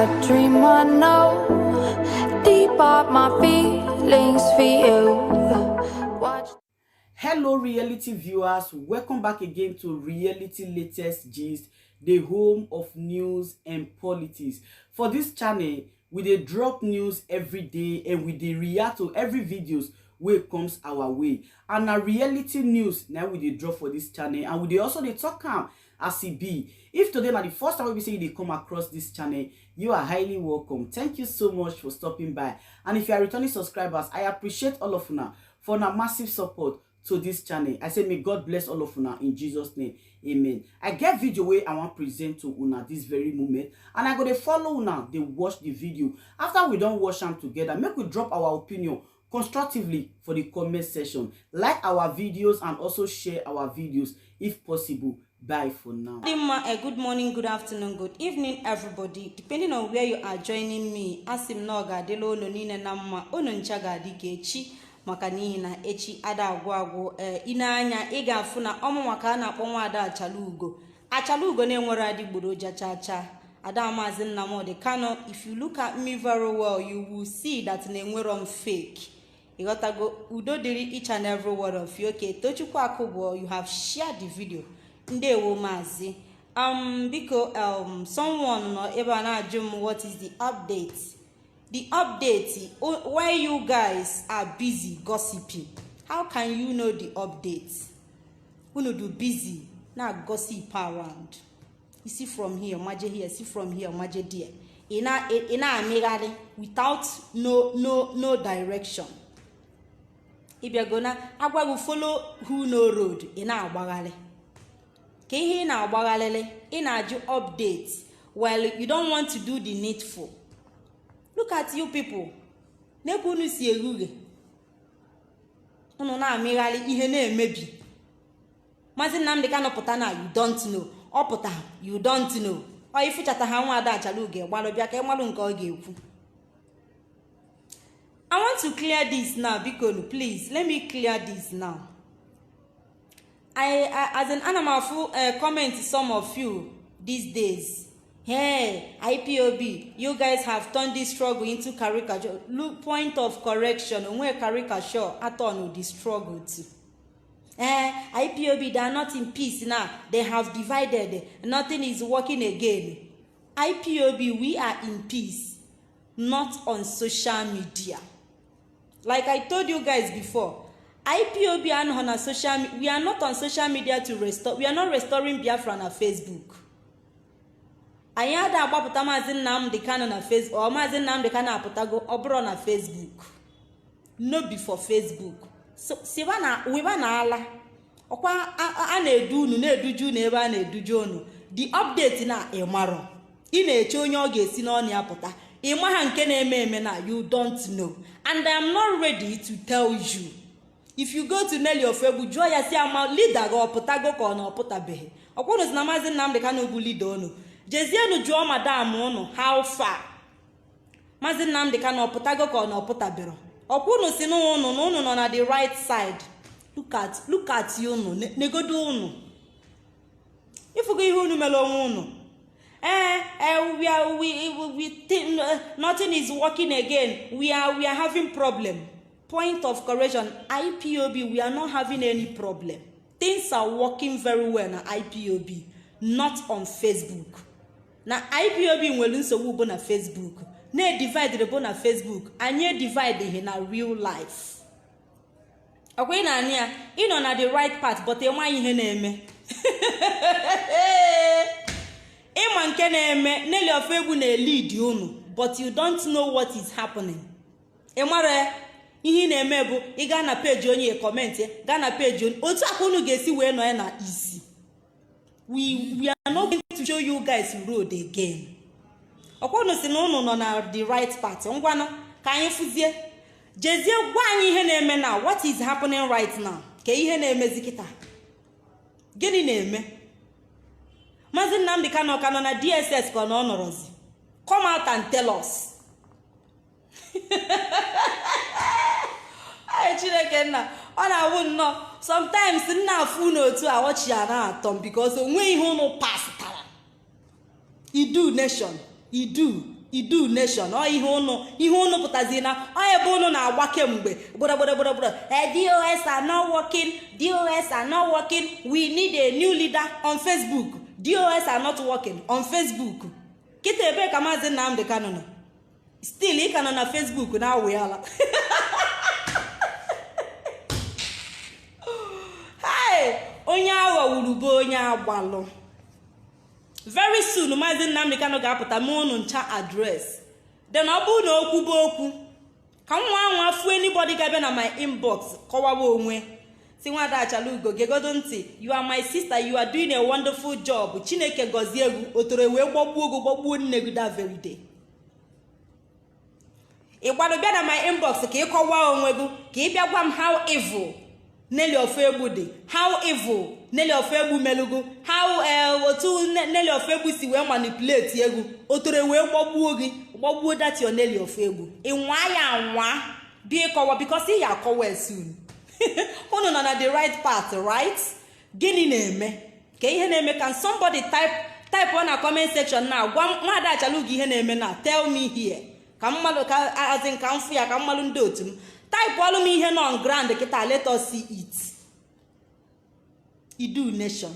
a dream I know. Deep up my feelings for you. Watch. Hello reality viewers, welcome back again to Reality Latest Gist, the home of news and politics. For this channel, we dey drop news every day and we dey react to every videos wey comes our way. And na reality news now we dey drop for this channel, and we dey also dey talk am as e be. If today na the first time we say you dey come across this channel, you are highly welcome. Thank you so much for stopping by. And if you are returning subscribers, I appreciate all of una for una massive support to this channel. I say may God bless all of una in Jesus name. Amen. I get video wey I want present to una this very moment, and I go dey follow una dey watch the video. After we don watch am together, make we drop our opinion constructively for the comment section. Like our videos and also share our videos if possible. Bye for now. Good morning, good afternoon, good evening, everybody. Depending on where you are joining me, asim no gadelo no nine namma ono nchaga dikechi maka n'ihi na echi ada agwụ anya ị ga-afụ na ọmụ maka a na-akpọ nwa ada achalugo na-enwere adịgboroja chacha ada Maazị Nnamdi Kanu. If you look at me very well, you will see that na-enwere fake. Ịghọtago, udo dịrị each and every one of you. Okay, Tochukwu Akụbụ, you have shared the video. Ndewo Maazị. Biko someone no ebe na-ajụ m what is the update. The update, why you guys are busy gossiping. How can you know the updates? Who no do busy now gossip around? You see from here, maje here, see from here, maje there. Ina amigari without no direction. If you're gonna agwa will follow who no road, ina agbagale. Ke ihe na agbagalele, ina aju updates while you don't want to do the needful. Look at you people. Nekunu si eruge. Unu na amigari ihe na-emebi. Maazị Nnamdi Kanu pụta na you don't know. Ọ pụta you don't know. Ọ ifuchata ha nwa ada achaluge gbalụ bịa ka ịmalụ nke ọ ga-ekwu. I want to clear this now, Bikonu, please. Let me clear this now. I as an animal comment to some of you these days. Hey, IPOB, you guys have turned this struggle into caricature. Look, point of correction. Where caricature at on the struggle too. IPOB, they are not in peace now. They have divided. Nothing is working again. IPOB, we are in peace, not on social media. Like I told you guys before, IPOB and on social media. We are not on social media to restore. We are not restoring Biafra on Facebook. Anyị ada agbapụta Maazị Nnamdi Kanu na Facebook or Maazị Nnamdi Kanu apụtago ọbụrụ na Facebook. No be for Facebook. So siba na weba na ala. Ọkwa a na-edu unu na-eduju na ebe a na-eduju unu. The update na ịmarọ. Ị na-eche onye ọ ga-esi n'ọnụ ya pụta. Ịma ha nke na-eme eme na you don't know. And I am not ready to tell you. If you go to Nelly Ofegbu, jụọ ya si ama leader ga ọpụtago ka ọ na ọpụtabeghị. Ọkwụrụ si na Maazị Nnamdi Kanu bụ leader unu. Jezienu jụọ madam unu how far. Maazị Nnamdi Kanu ọpụtago ka ọ na ọpụtabero. Ọkwụrụ si na unu nọ na the right side. Look at you unu negodo unu. Ifugo ihe unu mere onwe unu. We think nothing is working again. We are having problem. Point of correction, IPOB, we are not having any problem. Things are working very well na IPOB, not on Facebook. Na IPOB nwere nsogbu bụ na Facebook. Na divide bụ na Facebook. Anyị divide ihe na real life. Okwe na anya, ị nọ na the right path but enwe ihe na-eme. Ịma nke na-eme, Nelly Ofegbu na-lead unu, but you don't know what is happening. Ịmara ihe na-eme bụ ị gaa na page onye comment, gaa na page onye otu aka unu ga-esi wee nọ na isi. We are not going to show you guys road again. Ọkwụnụ si na unu nọ na the right path. Ngwanụ ka anyị fụzie. Jezie gwa anyị ihe na-eme now. What is happening right now? Ka ihe na-emezi kịta. Gịnị na-eme? Maazị Nnamdi Kanu ka nọ na DSS ka ọ nọrọzi. Come out and tell us. Ay Chineke nna, ọ na-awụ nnọọ sometimes nna afụ n'otu awọchi ya na atọ because onwe ihe unu pasitara. Idu nation idu nation ọ ihe unu pụtazi na ọ ebe unu na-agba kemgbe gbọrọgbọrọgbọrọ DOS are not working, DOS are not working, we need a new leader on Facebook. DOS are not working on Facebook. Kịta ebe ka Maazị Nnamdi Kanu nọ still ị ka nọ na Facebook na-awụ ya ala onye aghọgburu bụ onye agbalụ. Very soon Maazị Nnamdi Kanu ga-apụta ma unu ncha adres then ọ bụrụ na okwu bụ okwu ka nwa afụ anybody ga-abịa na my inbox kọwawa onwe si Nwada Achalugo gegodo ntị, you are my sister, you are doing a wonderful job, Chineke gọzie egwu otore wee gbagbuo nne gị that very day. ị gbado bịa na my inbox ka ị kọwaa onwe gị ka ị bịa gwa m how evil Nelly Ofegbu dị, how evil Nelly Ofegbu melugo, how otu Nelly Ofegbu si wee manipulate egwu otore wee gbagbuo that your Nelly Ofegbu. ị nwa ya anwa bịa ịkọwa because ị ya akọwa soon. unu nọ na the right path, right? Gịnị na-eme ka ihe na-eme? Can somebody type on a comment section na gwa Nwada Achalugo ihe na-eme na tell me here ka mmadụ ka azin ka mfu ya ka mmadụ ndị otu m type ọlụ m ihe nọ on ground kịta, let us see it. Idu nation.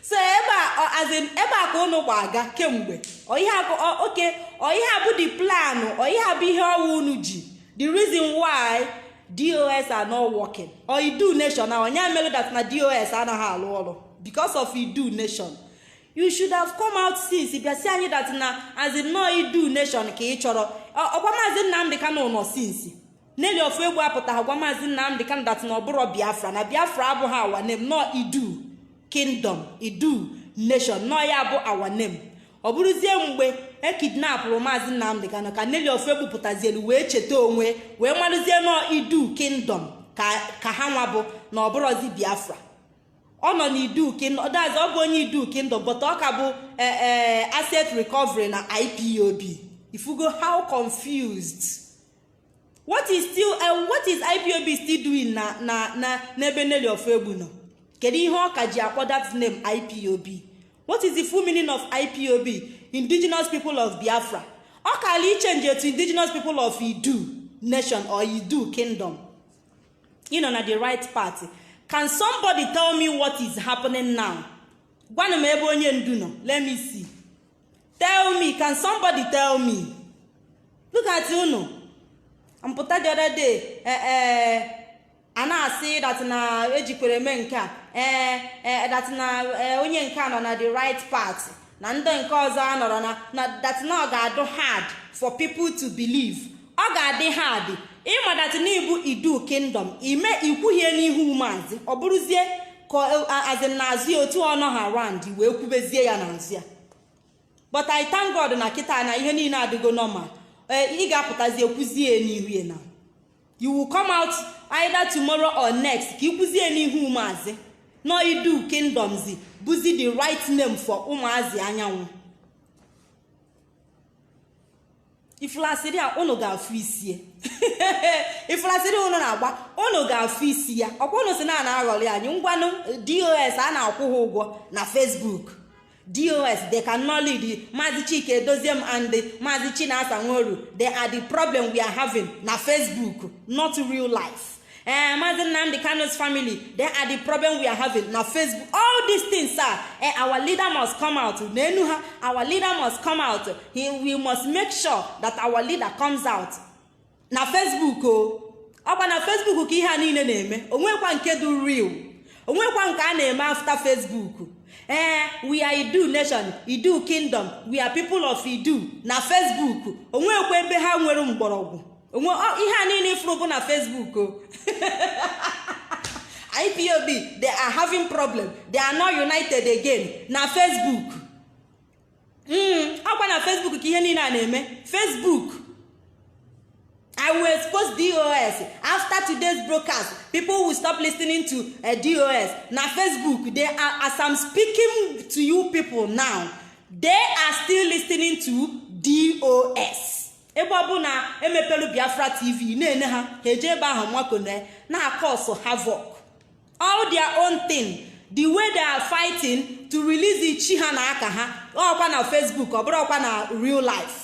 So ebe a ka unu gbaga kemgbe ihe abụ the plan, ihe abụ ihe ọwụ unu ji. The reason why DOS are not working or Idu nation na onye mere that na DOS anaghị alụ ọrụ because of Idu nation. You should have come out since bịa si anyị that na as in no Idu nation ka ị chọrọ. Ọgwa Maazị Nnamdi Kanu nọ since Nelly Ofegbu apụtaghị gwa Maazị Nnamdi Kanu that na ọbụrụ Biafra na Biafra abụghị our name, no Idu kingdom, Idu nation, no ya bụ our name. Ọ bụrụzie mgbe ekidnapụrụ Maazị Nnamdi Kanu ka Nelly Ofegbu pụtazielu wee cheta onwe wee marụzie no Idu kingdom ka ha nwa bụ na ọbụrụzi Biafra. Ọ nọ na Idu kingdom, ọ bụ onye Idu kingdom but ọ ka bụ asset recovery na IPOB. If you go how confused. What is IPOB still doing na n'ebe Nelly Ofegbu nọ? Kedu ihe ọ ka ji akpọ that name IPOB? What is the full meaning of IPOB? Indigenous people of Biafra. Ọ ka li change to indigenous people of Idu nation or Idu kingdom. You know, na the right party. Can somebody tell me what is happening now? Gwana m ebe onye ndu nọ. Let me see. Tell me, can somebody tell me? Look at unu. I'm put the other day. And I say that na ejikwere me nke a. That na onye nke nọ na the right path. Na ndị nke ọzọ anọrọ na that na ọ ga-adụ hard for people to believe. Ọ ga-adị hard. Ịma that na ibu Idu kingdom. Ime ikwuhie n'ihu Maazị. Ọ bụrụzie as in nazi otu ọnọ ha around wee kwubezie ya n'azị ya. But I thank God na kita na ihe niile adịgo normal. Ị ga-apụtazi ekwuzie n'ihu ya na. You will come out either tomorrow or next ka ikwuzie n'ihu Maazị. No Idu kingdoms bụzi the right name for ụmụazị anyanwụ. Iflasiri a unu ga-afụ isi. Iflasiri unu na-agba unu ga-afụ isi ya. Ọkwa unu si na aghọrị anyị ngwanụ DOS a na-akwụ ha ụgwọ na Facebook. DOS, they cannot lead. Maazị Chike Edoziem and Maazị Chinasa Nworu, they are the problem we are having na Facebook, not real life. Maazị Nnamdi Kanu's family, they are the problem we are having na Facebook. All these things, sir. Our leader must come out. Our leader must come out. We must make sure that our leader comes out. Na Facebook, ọkwa na Facebook ka ihe a niile na-eme. Onwekwa nke dị real. Onwekwa nke a na-eme after Facebook. We are Idu nation, Idu kingdom, we are people of Idu. Na Facebook, onwekwa ebe ha nwere mgbọrọgwụ. Ihe a niile ifuru na Facebook. IPOB, they are having problem. They are not united again. Na Facebook. Ọkwa na Facebook ka ihe niile a na-eme. Facebook. I will expose DOS. After today's broadcast, people will stop listening to DOS. Now Facebook, they are, as I'm speaking to you people now, they are still listening to DOS. Ebe na emepelu Biafra TV, ne ha heje ba ha mwakone na cause havoc. All their own thing. the way they are fighting to release ichi ha na aka ha ọkwa na Facebook ọ bụrụ ọkwa na real life.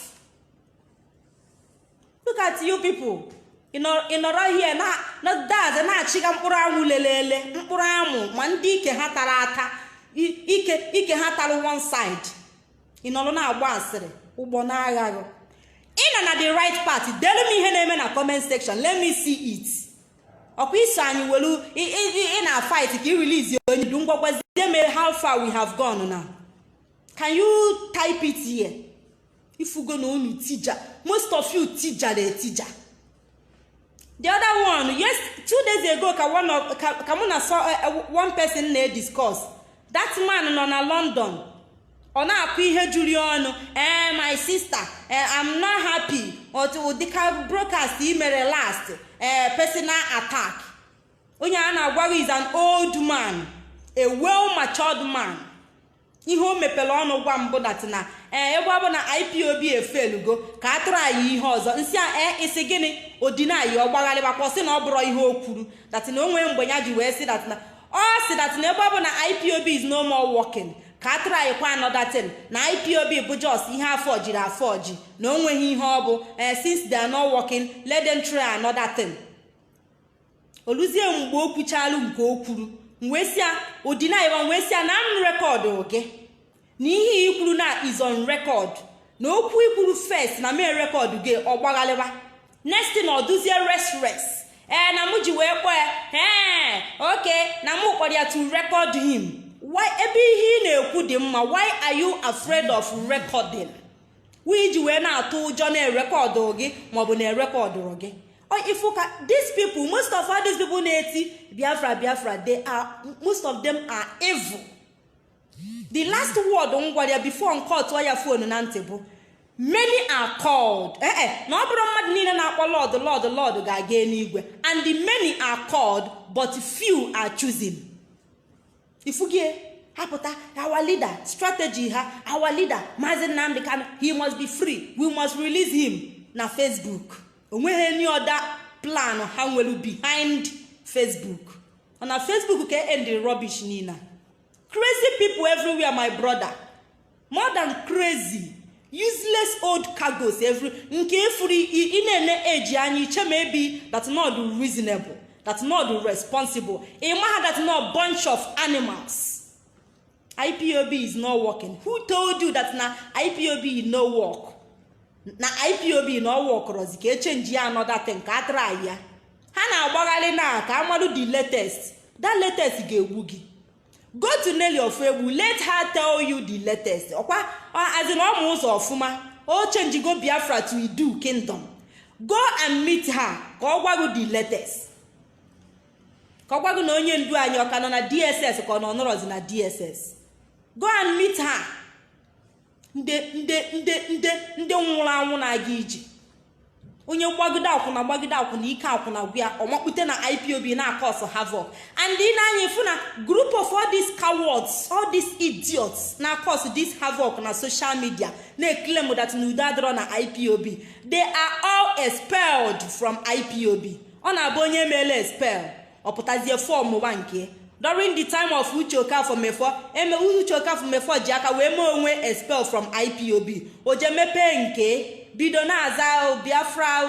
Look at you people. Ịnọrọ here na daze na-achịga mkpụrụ anwụ lelele mkpụrụ amụ ma ndị ike ha tara ata ike ha tara one side. Ịnọrọ na-agba asịrị ụgbọ na-aghaghị. Ị na the right party. Delu m ihe na-eme na comment section. Let me see it. Ọkwa iso anyị welu ị na fight ka i release onye du ngwagwazie me how far we have gone now. Can you type it here? If you go no unu tija, most of you tija de tija. The other one, yes, 2 days ago, Kamuna saw one person they discuss. That man on London. On a Juliano, my sister, I'm not happy. Or to the broadcast email last personal attack. Onyana Wari is an old man, a well-matured man. Ihe o mepere ọnụ gwa mbụ datina ebe ọ bụ na IPOB efelugo ka a tụrụ anyị ihe ọzọ nsị a isi gịnị odina anyị ọgbagharịbakwa sị na ọ bụrụ ihe o kwuru datina o nwere mgbe ya ji wee sị datina ọ sị datina ebe ọ bụ na IPOB is no more working ka a tụrụ anyị kwa another thing na IPOB bụ just ihe afọ jiri afọ ji na o nweghị ihe ọ bụ since they are not working let them try another thing. Oluzie mgbe o kwuchalu nke o kwuru Mwesia odina iwa mwesia na m record oge na ihe ikwuru na is on record na okwu ikwuru first na me record ge ogbaghaleba next thing oduzie rest na mu ji wee kwa okay na mu kwere to record him. Why ebe ihe na-ekwu dị mma? Why are you afraid of recording? We ji wee na atụ ụjọ na record oge maọbụ na record oge. If you can, these people, most of all these people Biafra, they are, most of them are evil. The last word on what before on call to your phone and table. Many are called. No the Lord, and the many are called, but few are choosing. If you get our leader, strategy, our leader, Mazen Namdekan, he must be free. We must release him na Facebook. When any other plan how will behind Facebook on a Facebook can end the rubbish Nina. Crazy people everywhere, my brother. More than crazy, useless old cargos every in any age and maybe that's not reasonable, that's not responsible. A man that's not a bunch of animals. IPOB is not working. Who told you that now IPOB is no work? Na IPOB no work rozi ka change another thing ka try ya ha na agbagali na ka amadu the latest that latest ga-egbu gi. Go to Nelly of Ebu, let her tell you the latest okwa as in omu ụzọ ọfụma o change go Biafra to Idu kingdom. Go and meet her ka ọ gwagu the latest ka ọ gwagu na onye ndu anyị ọka nọ na DSS ka ọ nọ nọrọzi na DSS. Go and meet her. Nde nwụrụ anwụ na-aga ije onye gbagide akwụna ike akwụna gwa ọmakpute na IPOB na cause havoc and in anyị fu na group of all these cowards, all these idiots na cause this havoc na social media na claim that n'udo na IPOB. They are all expelled from IPOB. Ọ na-abụ onye mere expel ọpụtazie form ụwa nke during the time of Uche Okafor Mefo, Uche Okafor Mefo ji aka wee mee onwe expel from IPOB. Oje mepe nke bido na aza Biafra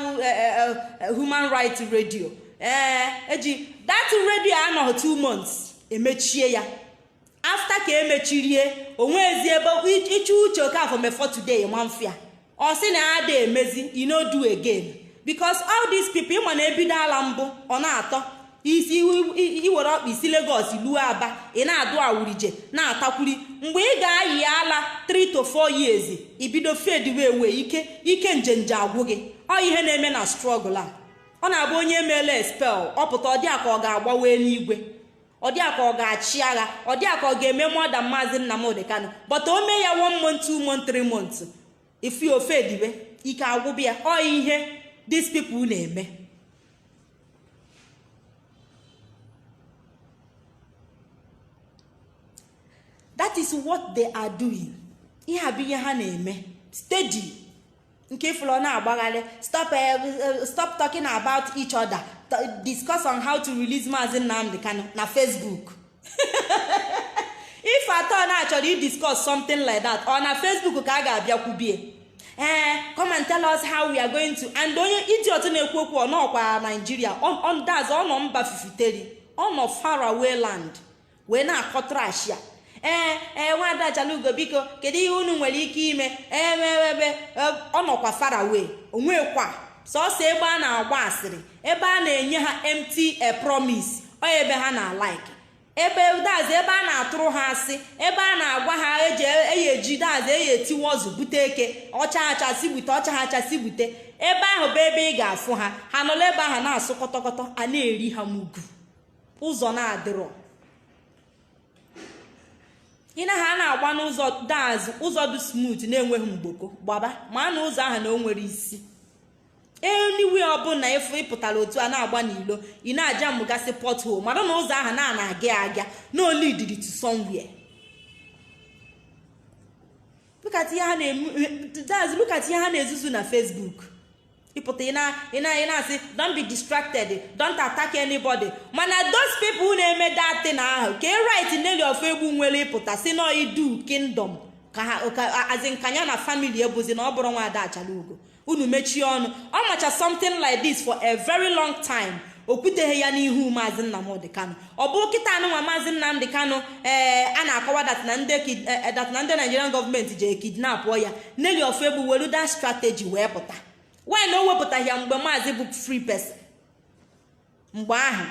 Human Rights Radio. That radio anọ 2 months emechie ya. After ka emechirie onwezi ebe ichu Uche Okafor Mefo today manfia. O si na ada emezi, you no do again. Because all these people ma na ebido ala mbụ ọ na-atọ isi iwere ọkpa isi Lagos ilu Aba ị na-adụ awurije na-atakwuri mgbe ị ga-ayi ala 3 to 4 years ibido fade wewe ike njenje agwụ gị. Ọ ihe na-eme na struggle a. Ọ na-abụ onye meele expel ọpụta ọ dị aka ọ ga-agbawe n'igwe, ọ dị aka ọ ga-achị agha, ọ dị aka ọ ga-eme more than Maazị Nnamdi Kanu, but o mee ya 1 month 2 months 3 months ifi ofediwe ike agwụbịa. Ọ ihe these people na-eme. That is what they are doing. Ihe abịa ha na-eme steady nke ifụlọ na-agbagharị. Stop talking about each other. Discuss on how to release Maazị Nnamdi Kanu na Facebook. atọ na achọrọ i discuss something like that or na Facebook ka a ga-abịa kwubie come and tell us how we are going to, and onye idiot na-ekwu okwu ọ nọkwa Nigeria ọ nọ mba fifiteri, ọ nọ far away land wee na-akọ trash ya. Nwada Ajalugo biko kedu ihe unu nwere ike ime ebe ọ nọkwa far away, onwekwa sọsọ ebe a na-agba asịrị, ebe a na-enye ha empty promise, ọ ebe ha na like, ebe dazi ebe a na-atụrụ ha asị, ebe a na-agwa ha eji dazi etiwe ọzụ bute eke ọcha achasị bute ọcha ha achasị bute, ebe ahụ bụ ebe ị ga-afụ ha ha nọla ebe ahụ na-asụ kọtọkọtọ, a na-eri ha mugu, ụzọ na-adịrọ ị na ha na-agba n'ụzọ dazi ụzọ dị smooth na-enweghị mgboko gbaba ma na ụzọ ahụ na o nwere isi. Anyway ọbụla efu ịpụtara otu a na-agba n'ilo ị na-aja mụgasị pothole mara na ụzọ ahụ na-aga no lead to somewhere. Look at ihe ha na-ezuzu na Facebook. Ịpụta ị na-asị don't be distracted, don't attack anybody, mana those people who na-eme that thing ahụ ka right neli of egbu nwere ịpụta si no idu kingdom ka azinkanya na family ebuzi na ọ bụrụ Nwada Ajalugo. Unu mechie ọnụ, ọ macha something like this for a very long time. Okwuteghe ya n'ihu Maazị Nnamdi Kanu. Ọ bụ kịta anụnwa Maazị Nnamdi Kanu a na-akọwa dat na ndị Nigerian government je kidnap ya, Nelly of Egbu welu that strategy wee pụta. Why na o wepụtaghị ya mgbe Maazị bụ free person? Mgbe ahụ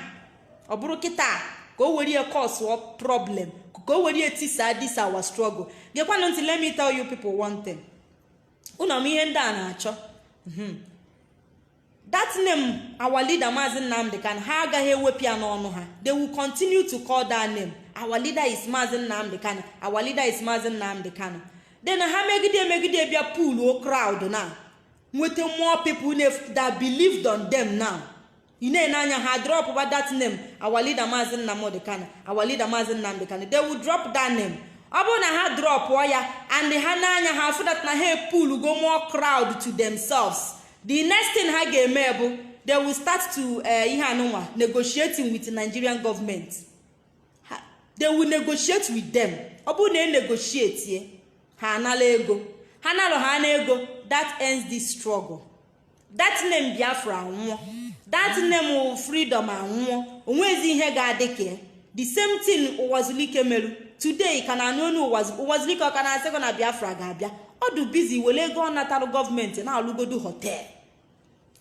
ọ bụrụ kịta ka o were cause problem, ka o were tisa this our struggle. Gekwanụ ntị, let me tell you people one thing. Unu m ihe ndị a na-achọ that name our leader Maazị Nnamdi Kanu ha agaghị ewepụ ya n'ọnụ ha. They will continue to call that name. Our leader is Maazị Nnamdi Kanu, our leader is Maazị Nnamdi Kanu. Then ha megide bịa pool o crowd na nweta more people that believed on them now. You know anya ha drop about that name our leader Maazị Nnamdi Kanu, our leader Maazị Nnamdi Kanu. They will drop that name. Ọ bụrụ na ha drop ya and ha n'anya ha afụ that na ha pull go more crowd to themselves, the next thing ha ga-eme bụ they will start to ihe anụnwa negotiating with the Nigerian government. They will negotiate with them. Ọ bụrụ na negotiate ha anala ego, ha nalụ ha na ego, that ends this struggle. That name Biafra anwụọ, that name freedom anwụọ, onwezi ihe ga-adị ka the same thing Ụwazulike meru. Today ka na anụ Ụwazulike ọka na asịgo na Biafra ga-abịa, ọ dị busy wele ego ọ natara gọọmenti na-alụgodu hotel.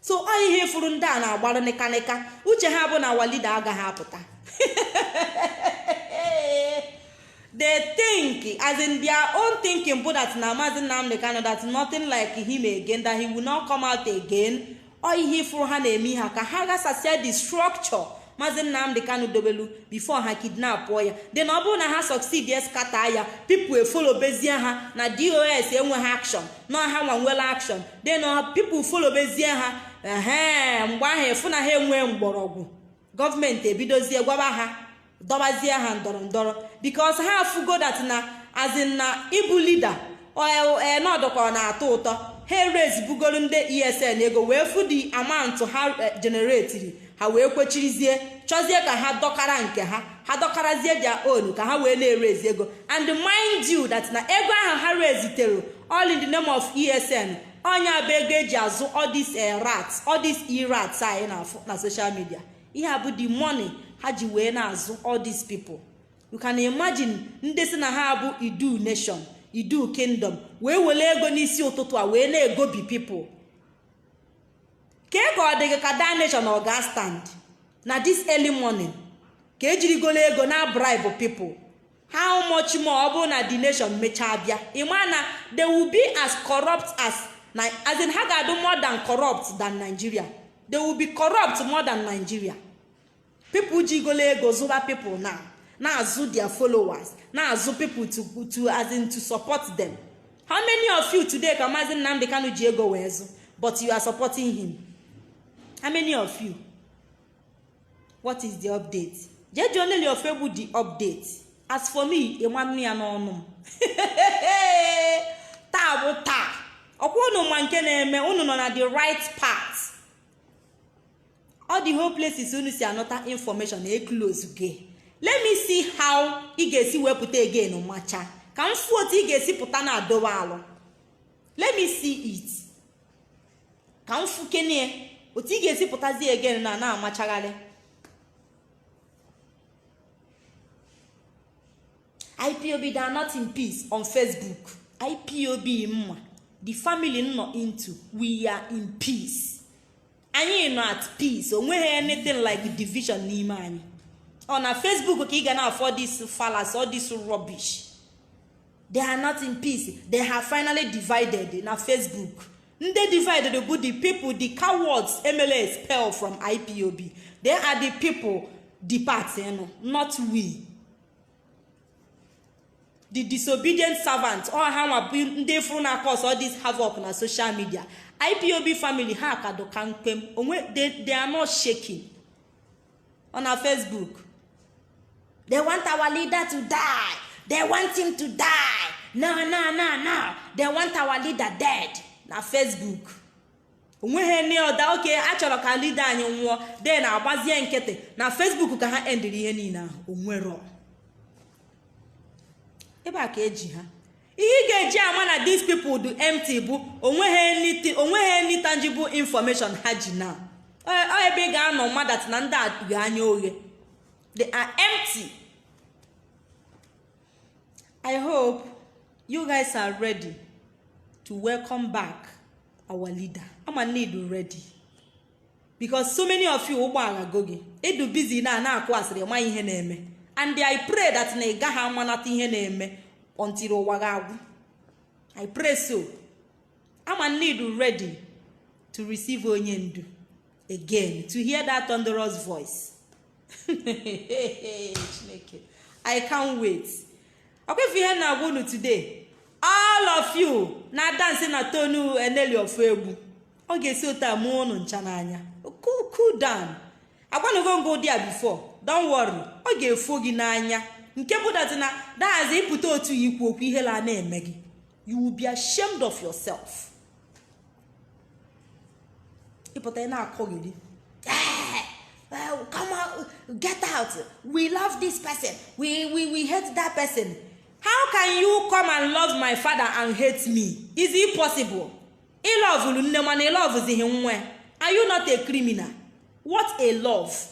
So ọ ihe furu ndị a na-agbara nịkanịka, uche ha bụ na walida agaghị apụta. They think as in their own thinking but that na Maazị Nnamdi Kanu that nothing like him again, that he will not come out again. Ọ ihe furu ha na-eme ha ka ha gasasia the structure Maazị Nnamdi Kanu dobelu before ha kidnap ya. Then ọ bụrụ na ha succeed scatter ya, people follow bezie ha na DOS enweghị action, no ha nwanwela action. Then people follow bezie ha mgbe ahụ efu na ha enwe mgbọrọgwụ, gọọmenti ebidozie gwaba ha dọbazie ha ndọrọ because ha fugo that na as in na ibu leader n'ọdọkọ na-atọ ụtọ. Ha raise bugoro ndị ESN ego wee fu the amount ha generate ha wee kwechirizie chọzie ka ha dọkara nke ha dọkarazie their own ka ha wee na-erezi ego. And mind you that na ego ahụ ha rezitere all in the name of ESN, onya bụ ego eji azụ all these rats, all these e-rats anyị na social media. Ihe a bụ the money ha ji wee na-azụ all these people. You can imagine ndị si na ha bụ Idu nation, Idu kingdom wee wele ego n'isi ụtụtụ a wee na-egobi people. Ka ọ dịghị ka that nation ọ ga stand na this early morning ka ejirigolo ego na bribe people. How much more ọ bụ na the nation mechaa bịa, ịma na they will be as corrupt as in ha ga-adụ more than corrupt than Nigeria. They will be corrupt more than Nigeria. People jigolo ego zụba people na-azụ their followers, na-azụ people to as in to support them. How many of you today ka Maazị Nnamdi Kanu ji ego wee zụ but you are supporting him? How many of you? What is the update? Jeje only of Egbu the update. As for me, enwannu ya n'ọnụ m. Taa bụ taa. Ọkwa unu ma nke na-eme, unu nọ na the right path. All the whole places unu si anọta information e close gị. let me see how ị ga-esi wepụta again macha ka m fụ otu ị ga-esi pụta na adowa alụ. Let me see it ka m fụ kenie otu ị ga-esi pụtazi again na amachagharị. IPOB, they are not in peace on Facebook. IPOB mma, the family not into, we are in peace. Anyị not at peace. Onweghị anything like division n'ime anyị. On a Facebook, ka ị ga na afford this fallacy or this rubbish. They are not in peace. They have finally divided in a Facebook. They divided the people, the cowards, MLA expel from IPOB. They are the people departing, not we. The disobedient servants, or how they cause all this havoc on social media. IPOB family, they are not shaking on our Facebook. They want our leader to die. They want him to die. No. They want our leader dead. Na Facebook. Okay, achọrọ ka leader anyị nwụọ. Then agbazie nkịtị. Na Facebook ka ha endiri ihe niile ahụ. Onwero. Ebe a ka eji ha. Ihe ga-eji ama na these people do empty bụ onweghị any tangible information ha ji na. Ebe ga-anọ mmadụ na ndị a ga-anya oghe. They are empty. I hope you guys are ready to welcome back our leader. I'm gonna need you ready. Because so many of you do busy now ihe na-eme. And I pray that na gaha amanata ihe na-eme until wagagu. I pray so. I'm gonna need you ready to receive onye ndu again, to hear that thunderous voice. I can't wait. Okay, if you hear now today, all of you na dancing na tonu eneli ofebu. Okay, so ta mo no nchananya. Cool down. I want to go there before. Don't worry. Okay, fogi n'anya. Nke bụ that na that's ipụta otu ikwu okwu ihe la na-eme gị. You will be ashamed of yourself. Ipụta na akọ gị. Well, come out, get out. We love this person. We hate that person. How can you come and love my father and hate me? Is it possible? Are you not a criminal? What a love.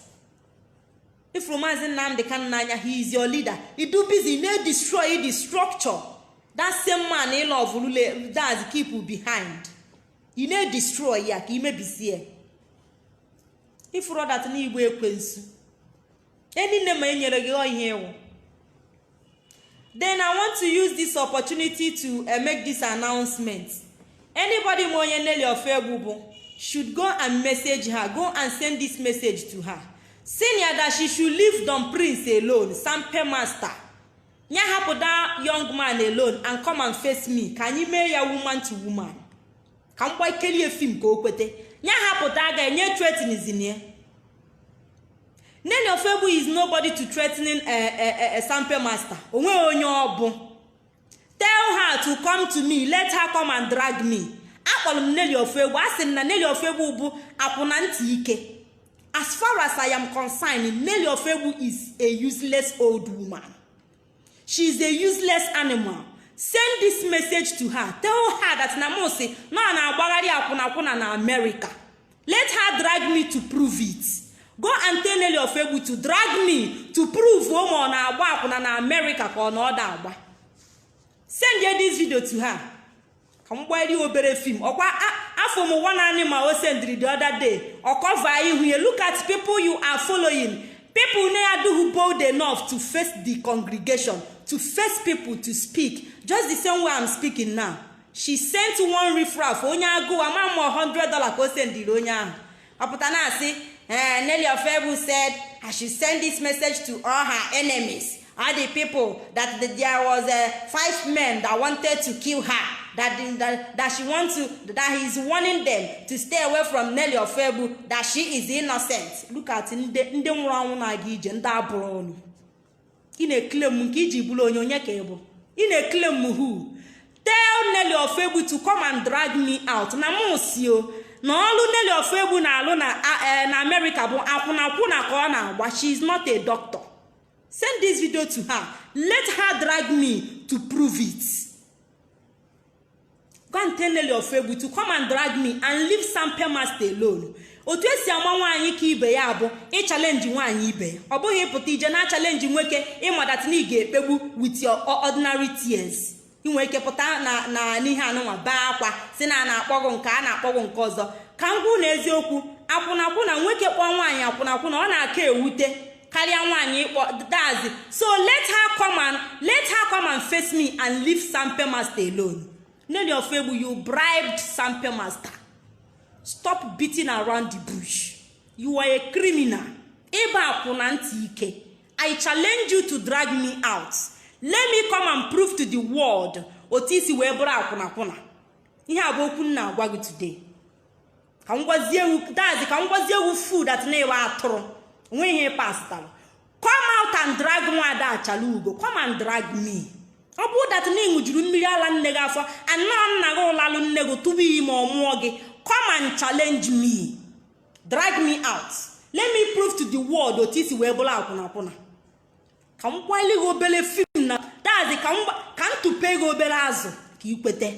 If Romanzin Namde Kananya, he is your leader. He do busy, he destroy the structure. That same man, he love does keep you behind. He may destroy yak, he may be here. If you that need way quinsu. Any name in here. Then I want to use this opportunity to make this announcement. Anybody more Nelly or Fairbubu should go and message her. Go and send this message to her. Saying that she should leave Don Prince alone, Sampe Master. Nya hapo that young man alone and come and face me. Can you marry a woman to woman? Can boy kill you film go kwete? Nya hapo that guy nye threatening is in here. Nelly Ofebu is nobody to threatening a Sampe Master. Tell her to come to me. Let her come and drag me. Nelly Ofebu. I said Nelly Ofebu bu apunanti ike. As far as I am concerned, Nelly Ofebu is a useless old woman. She is a useless animal. Send this message to her. Tell her that Namosi no na bagari apuna na America. Let her drag me to prove it. Go and tell Nelly Ofebu to drag me to prove woman na agba na America or no other. Send her this video to her. Come buy the obere film. Okwa afom one animal we send the other day. Okover you look at people you are following. People never do who bold enough to face the congregation, to face people to speak. Just the same way I'm speaking now. She sent one riffraff. Onya go amam $100 ko send the onya. Aputana say Nelly Ofebu said I should send this message to all her enemies. All the people that there was 5 men that wanted to kill her. That she wants to, that he's warning them to stay away from Nelly Ofebu, that she is innocent. Look at in the wrong in a claim in a claim who tell Nelly Ofebu to come and drag me out. Namosio. No, Nelly Ofebu na America, but she is not a doctor. Send this video to her. Let her drag me to prove it. Go and tell Nelly Ofegbu to come and drag me and leave Sampe Master alone. Otu esi ama nwaanyị ka ibe ya bụ challenge nwaanyị ibe. Ọ bụghị ịpụta ije na challenge nwoke ịmadat na ị ga-ekpegbu with your ordinary tears. Inwe ike pụta na n'ihe anụnwa baa akwa si na na-akpọgụ nke a na-akpọgụ nke ọzọ. Ka m kwuo n'eziokwu, akwụnakwụna nwoke kpọọ nwaanyị akwụnakwụna ọ na-aka ewute karịa nwaanyị ịkpọ dazi. So let her come and face me and leave Sampe Master alone. Nelly Ofegbu, you bribed Sampe Master. Stop beating around the bush. You are a criminal. Eba akwụna ntị ike. I challenge you to drag me out. Let me come and prove to the world otisi wee bụrụ akwụnakwụna. Ihe a bụ okwu m na-agwa gị today. Ka m gwazie ewu food that na-ewe atụrụ. Onwe ihe pastara. Come out and drag nwada Achala Ugo. Come and drag me. Ọ bụ that na ịṅụjuru mmiri ala nne gị afọ and nna gị ụlalụ nne gị tupu ime ọmụọ gị. Come and challenge me. Drag me out. Let me prove to the world otisi wee bụrụ akwụnakwụna. Ka m kwali gị obele film na dazi ka m tupe gị obere azụ ka ikwete.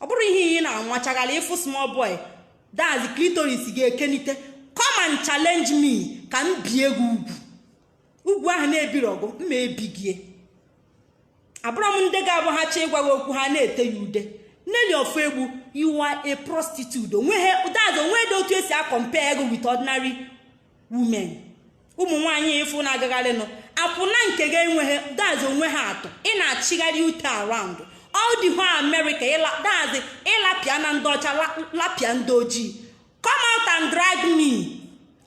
Ọ bụrụ ihe ị na-anwachagala ịfụ small boy dazi clitoris ga-ekenite. Come and challenge me ka m bie gị ugwu ahụ na-ebiri ọgụ mma ebigie. Abụrụ m ndị ga-abụ ha chee ịgwa gị okwu ha na-ete ya ude. Nelly Ofegbu, you are a prostitute. Onwe otu esi compare gị with ordinary women. Ụmụ nwaanyị ịfụ na-agagharị nọ akwụna nke ga enweghị dazi onwe ha atọ. Ị na-achịgharị ute around all the whole America. Ịlapịa na ndị ọcha lapịa ndị ojii. Come out and drag me.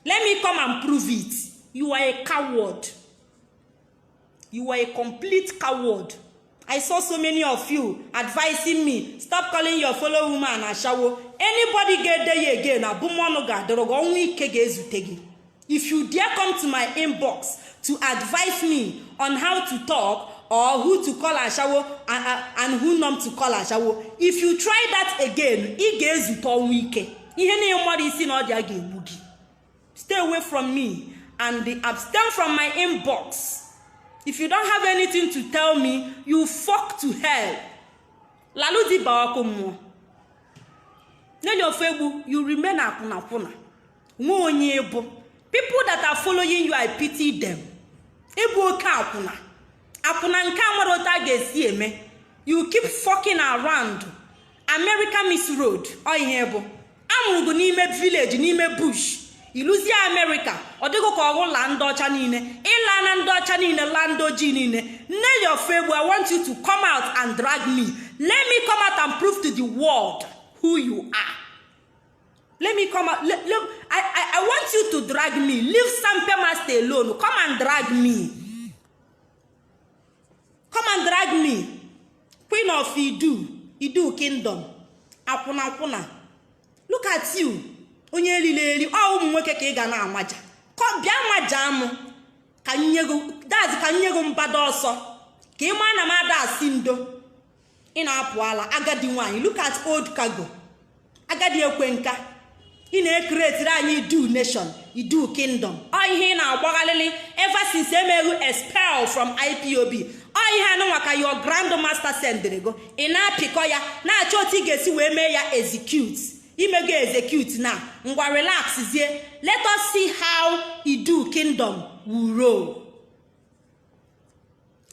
Let me come and prove it. You are a coward. You are a complete coward. I saw so many of you advising me, stop calling your fellow woman Ashawo. Anybody get there again, if you dare come to my inbox to advise me on how to talk or who to call Ashawo and who not to call Ashawo, if you try that again, stay away from me and abstain from my inbox. If you don't have anything to tell me, you fuck to hell. Laludi bawakomo. Nelly Ofegbu, you remain akunapuna. People that are following you, I pity them. Ebu akuna. Akuna nkamarota gesi eme. You keep fucking around. America Miss Road. Oyebo. Amugu n'ime village, n'ime bush. Iluzia America, odego ko ogo land ocha niile, ilana ndocha niile, land oji niile. Nelly Ofegbu, I want you to come out and drag me. Let me come out and prove to the world who you are. Let me come out. I want you to drag me. Leave Sampe Master alone. Come and drag me. Come and drag me. Queen of Idu Kingdom. Akwụna. Look at you. Onye lileli ụmụ nwoke ka ị ga na-amaja ka bịa maja m ka nyego mbada ọsọ ka ịma na m ada asị ndo ị na-apụ ala agadi nwaanyị. Look at old cargo agadi ekwenka ị na-ekeretiri anyị Idu nation Idu kingdom. Ihe ị na-agbaghalili ever since emeghu expel from IPOB. Ihe anụnwa ka your grandmaster sendere go ị na-apịkọ ya na-achọ otu ị ga-esi wee mee ya execute. Imego execute now. Ngwa relax zie. Let us see how Idu kingdom will roll.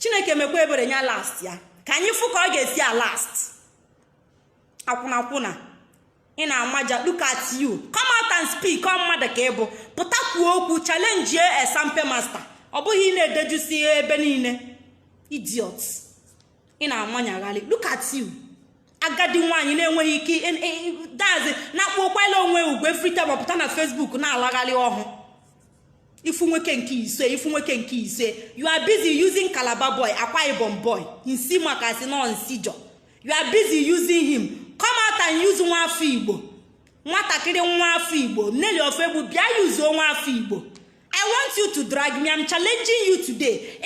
Chineke mekwe ebere nya last ya. Ka anyị fụ ka ọ ga-esi a last. Akwụna. Ị na-amaja. Look at you. Come out and speak. Come mmadụ ka ịbụ. Pụta kwuo okwu. Challenge a Sampe Master. Ọ bụghị ị na-edejusi ebe niile. Idiot. Ị na-amanyagharị. Look at you. Agadi nwaanyị na-enweghị ike dazi na-akpọ kwala onwe ugwu every time ọpụta na Facebook na-alagharị ọhụ. Ifu nwoke nke ise you are busy using Calabar boy, Akwa Ibom boy, nsi maka si no nsijo. You are busy using him. Come out and use nwa afọ Igbo. Nwatakịrị nwa afọ Igbo. Nelly Ofegbu bịa use nwa afọ Igbo. I want you to drag me. I'm challenging you today.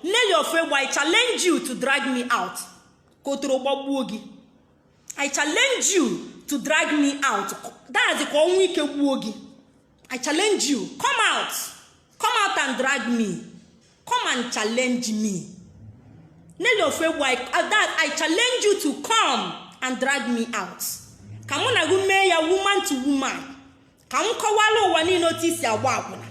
Nelly Ofegbu, I challenge you to drag me out. I challenge you to drag me out. That's the I challenge you. Come out. come out and drag me, come and challenge me. Nelly Ofegbu, I challenge you to come and drag me out. Come on, I will make a woman to woman. Come kowalo wani notice ya wabuna.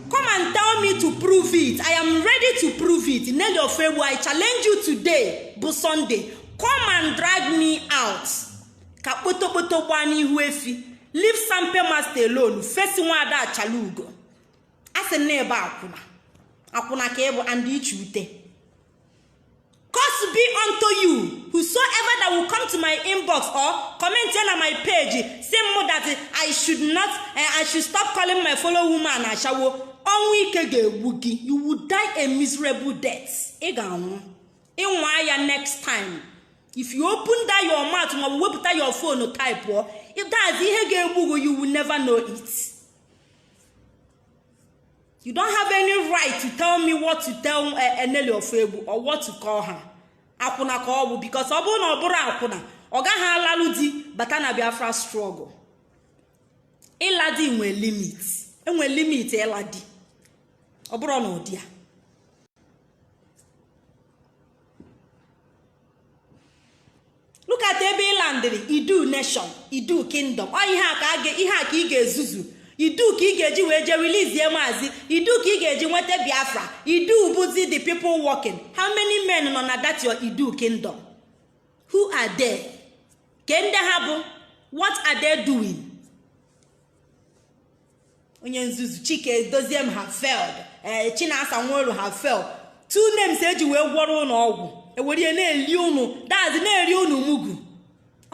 Come and tell me to prove it. I am ready to prove it. Nelly Ofegbu, I challenge you today, bu Sunday. Come and drag me out. Kapoto wani huefi. Leave Sampe Master alone. Face wada chalugo. As a neighbor akuna. Akuna kebo and ichute. Curse be unto you, whosoever that will come to my inbox or comment on my page, say more that I should stop calling my fellow woman Ashawo. You will die a miserable death. Next time, if you open that your mouth and will put your phone or type, if that you will never know it. You don't have any right to tell me what to tell Nelly Ofegbu or what to call her. Akuna call because obu na obura akuna. Oga ha laludi batana Biafra struggle. Eladi nwe limit. Enwe limit eladi. Obura no dia. Look at ebe landry, Idu nation, Idu kingdom. Oh ihe ka ige ezuzu. Idu ka ị ga-eji wee je release ye maazi. Idu ka ị ga-eji nweta Biafra. Idu buzi the people working. How many men nọ na that your Idu kingdom? Who are they? Kende ha bụ? What are they doing? Onye nzuzu Chike Doziem have failed. Chinasa Nworu have failed. Two names eji wee gwọrọ unu ọgwụ. Ewere na-eli unu. That's na-eri unu mugu.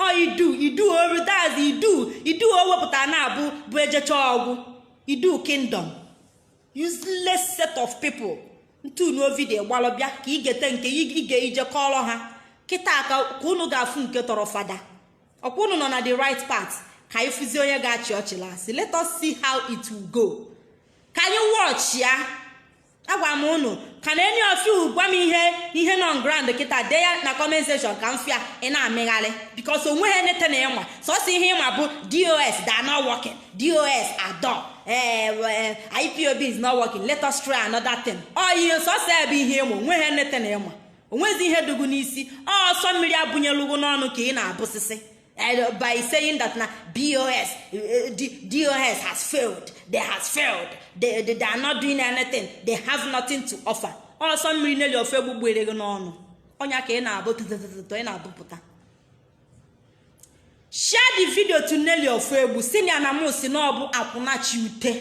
Oh, Idu over that Idu owepụta na abụ bụ ejecha ọgwụ. Idu kingdom. Useless set of people. Ntu no video gbalobia ka igete nke ige ije kọlọ ha. Kita aka unu ga-afụ nke tọrọ fada. Ọkwa unu nọ na the right path. Ka ifuzi onye ga-achị ọchịla. Let us see how it will go. Can you watch ya? Agwa m unu, can any of you gwa m ihe non grand kita de ya na comment section ka mfia ị na-amịgharị because onwe ha nete na enwa so si ihe ma bụ DOS they are not working, DOS are done, IPOB is not working, let us try another thing. You so say be ihe mo onwe ha nete na enwa onwezi ihe dugu n'isi so mmiri abụnyelugo n'ọnụ ka ị na-abụsịsị by saying that na DOS has failed, they are not doing anything, they have nothing to offer. Also mmiri Nelly Ofegbu gbere gị n'ọnụ onya ka ị na-abụpụta. Share the video to Nelly Ofegbu senior na mo si na obu akwụnachi ute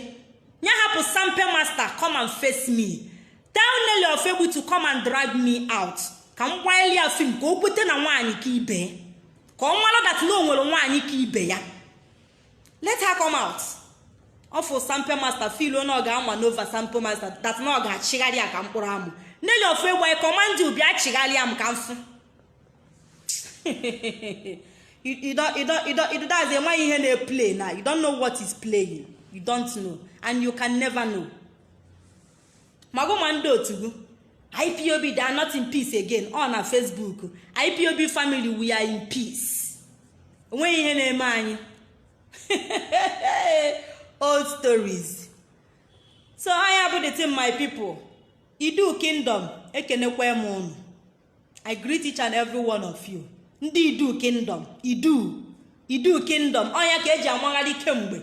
nya hapụ Sampe Master come and face me. Tell Nelly Ofegbu to come and drag me out ka m gwaili afim ka o kwete na nwaanyị ka ibe ka ọ nwalụ that no nwere nwaanyị ka ibe ya. Let her come out. For Sampe Master feel no ga maneuver Sampe Master that no ga chigari aka mkpụrụ amụ. Nelly Ofegbu I command you bịa chigari am ka mfu. You don't that's a ihe na play now. You don't know what is playing. You don't know and you can never know. Mago mando tugu. IPOB they are not in peace again on our Facebook. IPOB family we are in peace. When ihe na-eme anyị. Old stories. So I have the thing my people. Idu kingdom ekenekwa m unu. I greet each and every one of you. Ndị Idu kingdom, Idu kingdom. Onya ka eji amagharị kemgbe.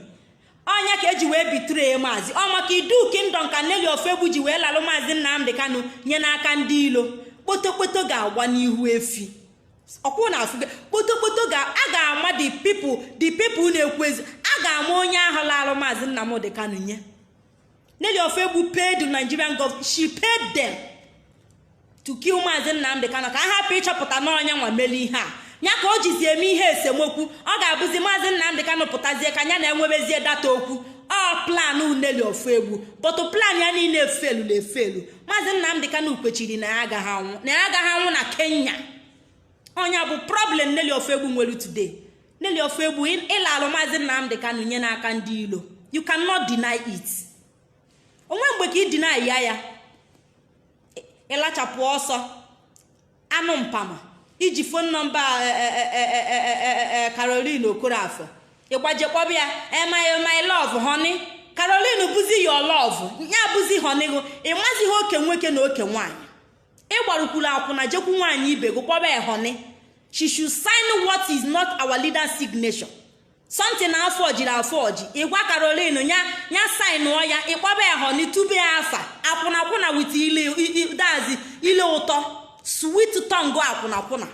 Onya ka eji wee betray maazi. Maka Idu kingdom ka Nelly Ofegbu ji wee lalụ maazi Nnamdi Kanu nye n'aka ndị ilo. Kpotokpoto ga-agwa n'ihu efi. Ọkwụ na afụ kpotokpoto aga-ama the people na-ekwezi. Aga-ama onye ahụ lalụ maazi Nnamdi Kanu nye. Nelly Ofegbu paid the Nigerian government. She paid them to kill maazi Nnamdi Kanu ka ha hapụ ịchọpụta na onye nwa meli ihe a. Nya ka o jizi eme ihe esemokwu ọ ga-abụzi maazi Nnamdi Kanu pụtazie ka nya na-enwebezie data okwu plan Nelly Ofegbu but plan ya niile efelu maazi Nnamdi Kanu kwechiri na ya agaghị anwụ na Kenya. Onya bụ problem Nelly Ofegbu nwere today. Nelly Ofegbu ịlalụ maazi Nnamdi Kanu nye n'aka ndị ilo. You cannot deny it. Onwe mgbe ka ị deny ya ịlachapụ ọsọ anụ mpama iji phone number Caroline Okorafọ ịgbaje kpọbịa my love honey Caroline bụzi your love ya bụzi honigo ịmazighị oke nwoke na oke nwaanyị ịgbarukwuru akwụna jekwu nwaanyị ibe gị kpọba ya honey. She should sign what is not our leader's signature. Something na afọji ịgwa Caroline ya sign ya ịkpọba ya honey tube ya afa akwụna with ile ụtọ sweet tongue akwụna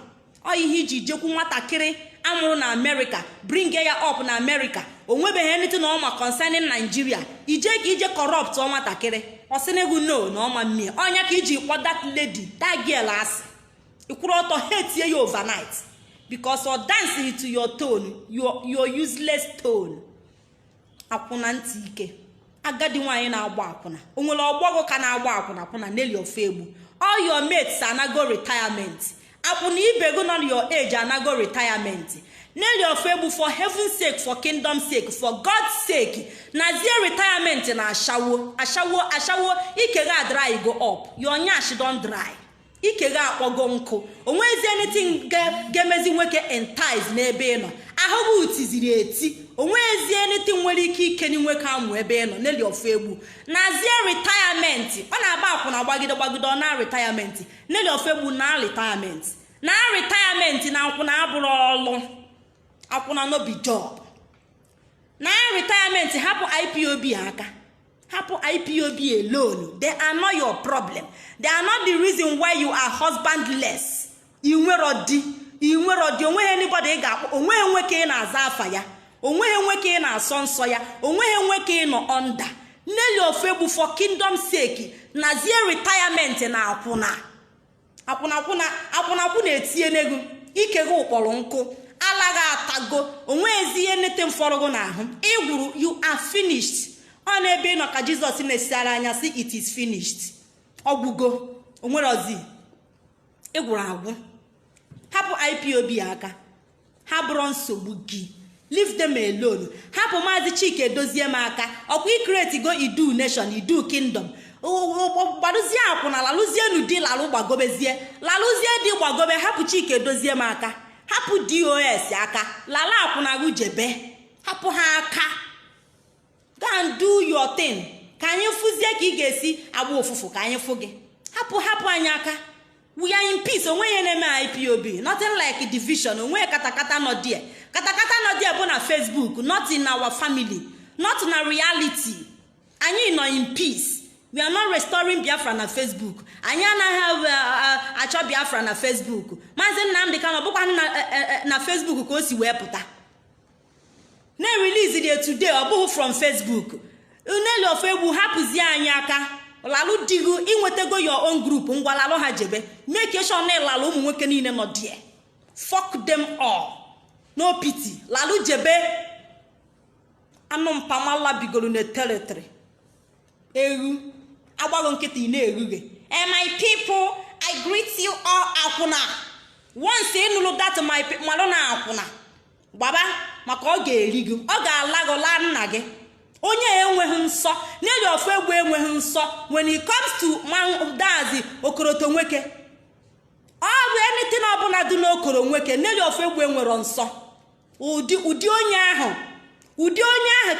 ọ ihe iji jekwu nwatakịrị amụrụ na America bring ya up na America onwebeghị anything na ọma concerning Nigeria ije ka ije corrupt nwatakịrị ọsịnego no na ọma mmie ọnya ka iji kpọ that lady that girl asị ikwuru ọtọ hate ya overnight because ọ dancing to your tone your useless tone. Akwụna ntị ike agadi nwaanyị na-agba akwụna o nwere ọgbọgọ ka na-agba akwụna Nelly Ofegbu all your mates anago retirement akwụna ibe go nọ your age anago retirement. Nelly Ofegbu for heaven's sake for kingdom's sake for God's sake nazie retirement na ashawo ike ga dry go up your nyash don dry ike ga akpọgo nkụ onwezi anything gemezi nwoke entice n'ebe nọ ahụbụ utiziri eti onwezi anything nwere ike ni nwoke amụ ebe nọ. Nelly Ofegbu nazie retirement ọ na-agba akwụna gbagide ọ na retirement. Nelly Ofegbu na retirement na akwụna abụrụ ọlụ akwụna no be job na retirement hapụ IPOB aka hapụ IPOB alone. They are not your problem. They are not the reason why you are husbandless. Inwero di onweghị anybody ga-akpọ onweghị nwoke na-aza afa ya onweghị nwoke na-asọ nsọ ya onweghị nwoke nọ under. Nelly Ofegbu for kingdom sake nazie retirement na akwụna etinye n'ego ike gị ụkpọrọ nkụ alaghị atago onwezi ihe nete mfọrọgo n'ahụ ịgwụrụ you are finished. Ọ na-ebe nọ ka Jizọs na-esiara anya si it is finished ọgwụgo onwere ozi ịgwụrụ agwụ. Hapụ IPOB aka ha bụrụ nsogbu gị leave them alone. Hapụ Maazị Chike Edozie m aka ọkwa ikreti go idu nation idu kingdom gbaruzie akwụna lalụzie n'ụdị lalụ gbagobezie lalụzie dị gbagobe. Hapụ Chike Edozie m aka hapụ DOS aka lala akwụna gụ jebe hapụ ha aka go and do your thing ka anyị fụzie ka ị ga-esi agba ụfụfụ ka anyị fụ gị hapụ anyị aka. We are in peace onweghị na-eme IPOB nothing like division onweghị katakata nọ die bụ na Facebook not in our family not na reality. Anyị nọ in peace. We are not restoring Biafra na Facebook. Anyị anaghị achọ Biafra na Facebook. Maazị Nnamdi Kanu bụkwa na Facebook ka o si wee pụta na-release it today ọ bụghị from Facebook. Nelly Ofegbu hapụzie anyị aka lalụ digo inwetego your own group ngwa lalụ ha jebe make sure na lalụ ụmụ nwoke niile nọ die fuck them all no pity lalụ jebe anụ mpamala bigoro na territory egwu agbago nkịtị na-erughe. My people, I greet you all akwụna once ịnụrụ that my malụ na akwụna gbaba maka ọ ga-eri gị ọ ga-alagola nna gị onye enweghị nsọ. Nelly Ofegbu enweghị nsọ when it comes to dazi okoroto nwoke ọ bụ anything ọbụla dị n'okoro nwoke. Nelly Ofegbu enwero nsọ ụdị onye ahụ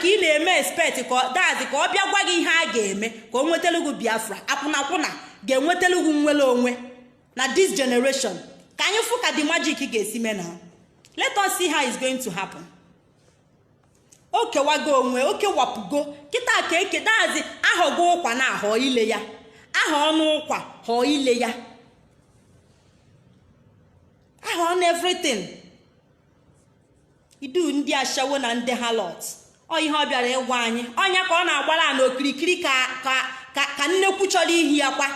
ka ị na-eme expect ka dazi ka ọ bịa gwa gị ihe a ga-eme ka o nwetalugu Biafra. akwụna ga-enwetalugu nwere onwe na this generation ka anyị fụ ka the magic ga-esi mee na. Let us see how it's going to happen. Okewago onwe okewapụgo kịta ka eke dazi ahọgo ụkwa na ahọ ile ya ahọ ọnụ ụkwa họ ile ya ahọ ọnụ everything idu ndị ashawo na ndị halot ọ ihe ọ bịara ịgwa anyị ọnya ka ọ na-agbara na okirikiri ka nnekwu chọrọ ihi ya kwa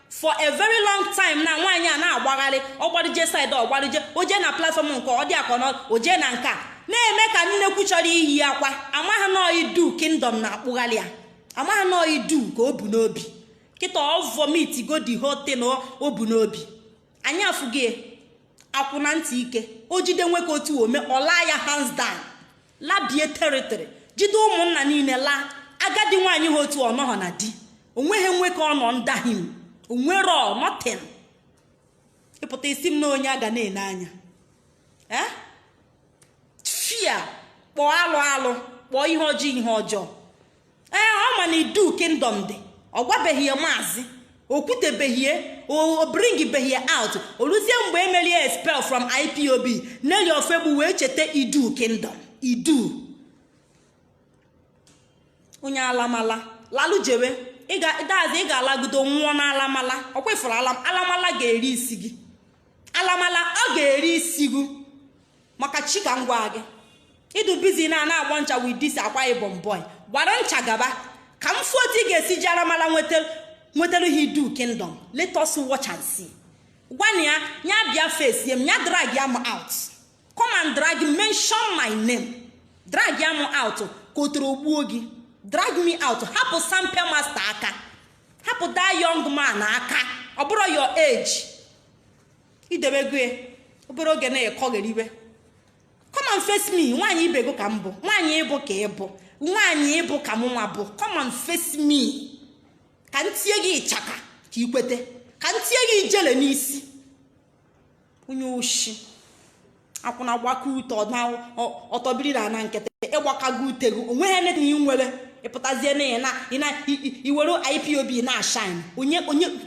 for a very long time na nwaanyị a na-agbagharị ọgbarije side ọgbarije oje na platform nke ọ dị akọ oje na nke a na-eme ka nnekwu chọrọ ihi ya kwa amaghị na idu kingdom na-akpụgharị ya amaghị na idu ka o bu n'obi kịta ọ vomit go the whole thing o bu n'obi. Anyị afụghị akwụna ntị ike o jide nwoke otu ome ọla ya hands down labie territory jide ụmụnna niile laa agadi nwaanyị ha otu ọnọghọ na di onweghị nwoke ọ nọ ndahim onwero nothing ịpụta isi m na onye aga na-ene anya fia kpọọ alụ kpọọ ihe ọjọọ ọma na Idu Kingdom dị ọgwabeghị ya maazị okwutebeghị o bringbeghị ya out oluzie mgbe emelie expel from IPOB Nelly Ofegbu wee cheta Idu Kingdom Idu onye alamala lalụ jewe ị ga-alagodo nwụọ na alamala ọkwefụrụ alamala ga-eri isi gị alamala ọ ga-eri isi gị maka chika ngwa gị ịdụ bizi na-agba ncha with this Akwa Ibom boy gbara ncha gaba ka m fụ otu ị ga-esi ji alamala nwetara Idu Kingdom. Let us watch and see. Gwana ya bịa face ya drag ya m out. Come and drag, mention my name. Drag ya m out ka otoro gị. Drag me out. Hapụ Sample Master aka. Hapụ that young man aka. Ọ bụrụ your age. Idebego obere oge na-ekọgheriwe. Come and face me. Nwaanyị ibego ka m bụ. Nwaanyị ịbụ ka ịbụ. Nwaanyị ịbụ ka m nwa bụ. Come and face me. Ka ntie gị ịchaka ka ikwete. Ka ntie gị ijele n'isi. Onye oshi. Akwụna gbaka ute ọtọbiri na nkete. Ịgbakago ute gị. Onweghị ene dị nwere. Ịpụtazie na iwere IPOB na shine.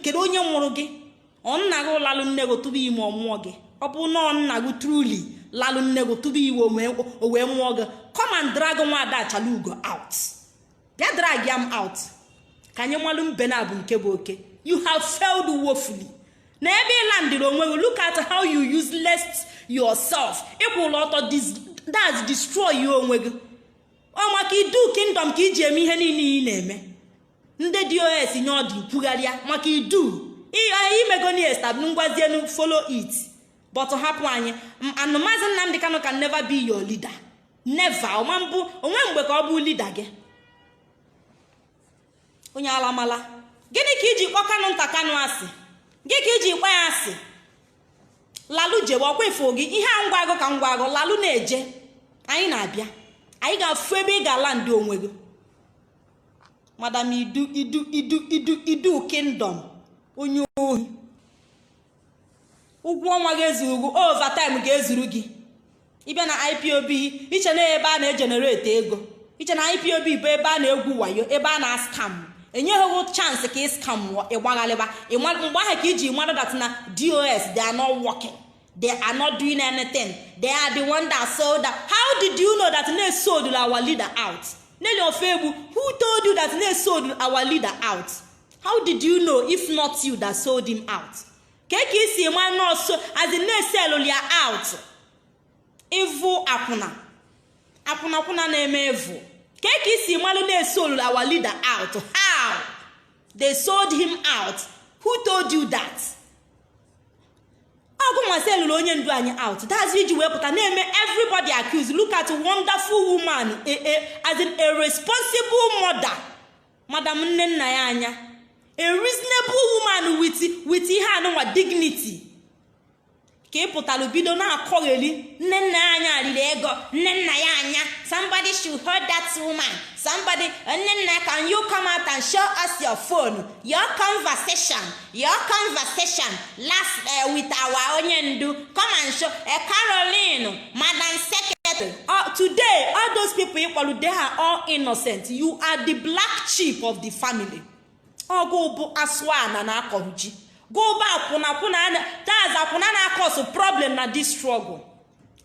Kedu onye nwụrụ gị? Ọ nna gị lalụ nne gị tupu ime ọmụọ gị. Ọ bụ na nna gị truly lalụ nne gị tupu iwe o wee mụọ gị. Come and drag Nwada Achalugo out. Bịa drag ya m out. Ka anyị malụ mbe na bụ nke bụ oke. You have failed woefully. Na ebe landịrị onwe gị, look at how you useless yourself. Ịkwụlụ ọtọ that's destroy you onwe gị. Ọ maka Idu Kingdom ka iji eme ihe niile ị na-eme. Ndị DOS nye ọdị kwugharịa maka Idu. Imegoni establish ngwazienu follow it. But hapụ anyị Maazị Nnamdi Kanu can never be your leader. Never. Onwe mgbe ka ọ bụ leader gị. Onye alamala. Gịnị ka iji kpọ Kanu nta Kanu asị? Gị ka iji kpọ ya asị? Lalụ jewe ọkwefu gị ihe a ngwago ka ngwago lalụ na-eje. Anyị na-abịa. Anyị ga-afụ ebe ị ga-ala ndị onwe gị. Madam Idu Kingdom. Onye ohi. Ụgwọ ọnwa ga-ezuru gị, overtime ga-ezuru gị. Ịbịa na IPOB, iche na ebe a na-egenerate ego. Iche na IPOB bụ ebe a na-egwu wayo, ebe a na-scam. Enyeghị chance ka ị scam ịgbaghalịba. Mgbe ahụ ka iji mmadụ that na DOS, they are not working. They are not doing anything. They are the one that sold that. How did you know that they sold our leader out? Nelly Ofegbu, who told you that they sold our leader out? How did you know if not you that sold him out? Keke isi man no so as the next sell ya out. Evil akuna. Akuna na-eme evil. Keke isi man no sold our leader out. How? They sold him out. Who told you that? Onye ndu anyị out. That's why you wepụta na-eme everybody accused. Look at a wonderful woman, as a responsible mother. Madam Nnenna ya anya. A reasonable woman with ihe anụnwa dignity. Ka ịpụtalụ bido na-akọgheli Nnenna ya anya riri ego, Nnenna ya anya. Somebody should hold that woman. Somebody, Nnenna, can you come out and show us your phone? Your conversation last with our Onyendu. Come and show Caroline, Madam Secretary. Today, all those people, they are all innocent. You are the black sheep of the family. Go bụ aswana na akọhuji. Go back that's a cause of problem na this struggle.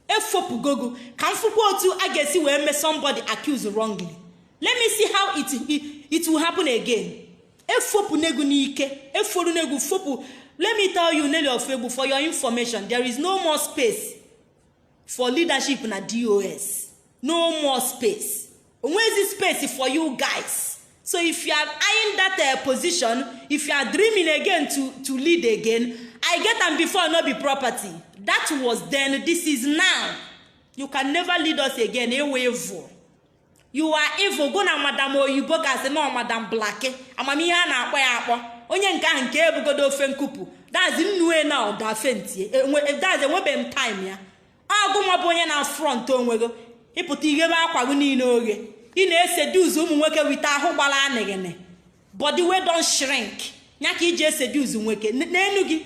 Efopu gogo can fukwo otu agesi we me somebody accused wrongly. Let me see how it will happen again. Efopu negu n'ike, eforu negu fopu. Let me tell you, Nelly Ofegbu, for your information, there is no more space for leadership na DOS. No more space. Where is the space for you guys? So if you are eyeing that position, if you are dreaming again to lead again, I get them before not be property. That was then, this is now. You can never lead us again. You are evil. Go na Madam Oyibo ka say no Madam Blackie. Amamihe na akwa ya akpọ. Onye nke ahụ nke ebugodo ofe nkupu. That's nnuwe na ọ da fenti. That's enwebe time ya. Agụ nwa bụ onye na front onwego. Ịpụta ighebe akwa gị niile oghe. Ị na-eseduce ụmụ nwoke wite ahụ gbara anịgịnị. Body we don't shrink. Nya ka iji eseduce nwoke n'enu gị.